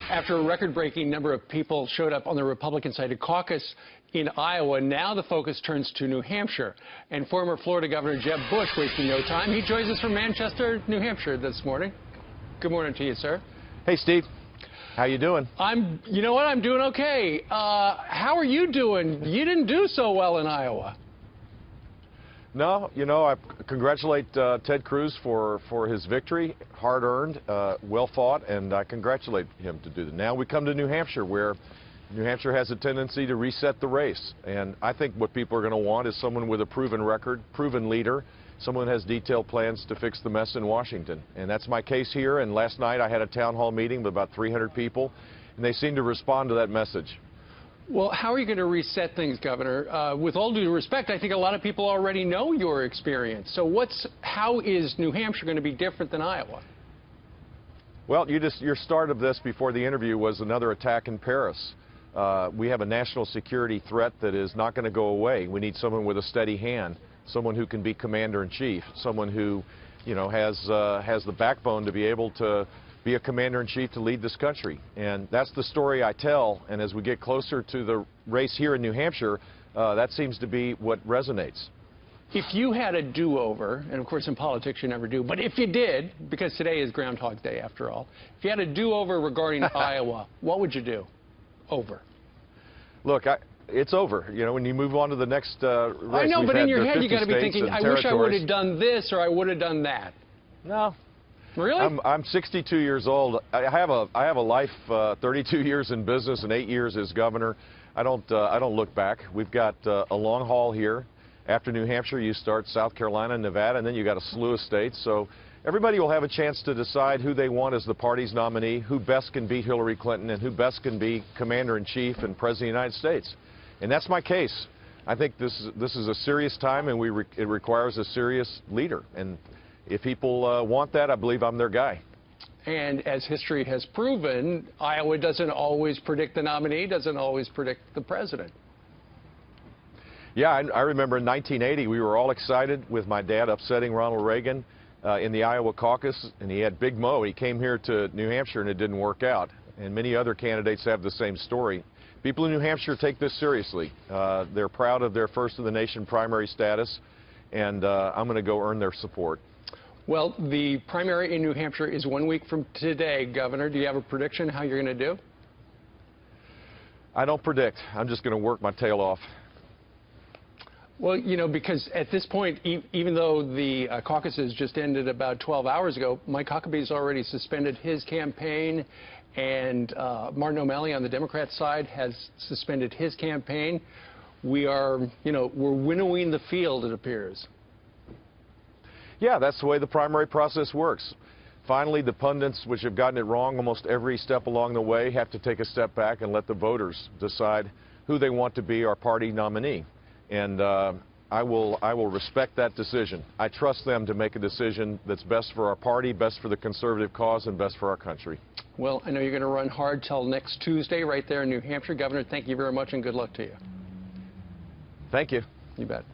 After a record-breaking number of people showed up on the Republican-sided caucus in Iowa, now the focus turns to New Hampshire. And former Florida Governor Jeb Bush wasting no time. He joins us from Manchester, New Hampshire this morning. Good morning to you, sir. Hey, Steve. How you doing? You know what? I'm doing okay. How are you doing? You didn't do so well in Iowa. No, I congratulate Ted Cruz for his victory, hard-earned, well-fought, and I congratulate him to do that. Now we come to New Hampshire, where New Hampshire has a tendency to reset the race, and I think what people are going to want is someone with a proven record, proven leader, someone who has detailed plans to fix the mess in Washington. And that's my case here, and last night I had a town hall meeting with about 300 people, and they seem to respond to that message. Well, how are you going to reset things, Governor? With all due respect, I think a lot of people already know your experience. So how is New Hampshire going to be different than Iowa? Well, your start of this before the interview was another attack in Paris. We have a national security threat that is not going to go away. We need someone with a steady hand, someone who can be commander-in-chief, someone who, has the backbone to be able to be a commander-in-chief to lead this country. And that's the story I tell, and as we get closer to the race here in New Hampshire, that seems to be what resonates. If you had a do-over, and of course in politics you never do, but if you did, because today is Groundhog Day after all, if you had a do-over regarding Iowa, what would you do? Over. Look, it's over. When you move on to the next race. I know, but in your head you got to be thinking, I wish I would have done this or I would have done that. No. Really? I'm 62 years old. I have a life, 32 years in business and 8 years as governor. I don't look back. We've got a long haul here. After New Hampshire, you start South Carolina and Nevada, and then you got a slew of states. So everybody will have a chance to decide who they want as the party's nominee, who best can beat Hillary Clinton, and who best can be commander-in-chief and president of the United States. And that's my case. I think this is a serious time, and it requires a serious leader. And if people want that, I believe I'm their guy. And as history has proven, Iowa doesn't always predict the nominee, doesn't always predict the president. Yeah, I remember in 1980, we were all excited with my dad upsetting Ronald Reagan in the Iowa caucus, and he had Big Mo. He came here to New Hampshire, and it didn't work out. And many other candidates have the same story. People in New Hampshire take this seriously. They're proud of their first-in-the-nation primary status, and I'm going to go earn their support. Well, the primary in New Hampshire is 1 week from today, Governor. Do you have a prediction how you're going to do? I don't predict. I'm just going to work my tail off. Well, because at this point, even though the caucuses just ended about 12 hours ago, Mike Huckabee's already suspended his campaign, and Martin O'Malley on the Democrat side has suspended his campaign. We're winnowing the field, it appears. Yeah, that's the way the primary process works. Finally, the pundits, which have gotten it wrong almost every step along the way, have to take a step back and let the voters decide who they want to be our party nominee. And I will respect that decision. I trust them to make a decision that's best for our party, best for the conservative cause, and best for our country. Well, I know you're going to run hard till next Tuesday right there in New Hampshire. Governor, thank you very much and good luck to you. Thank you. You bet.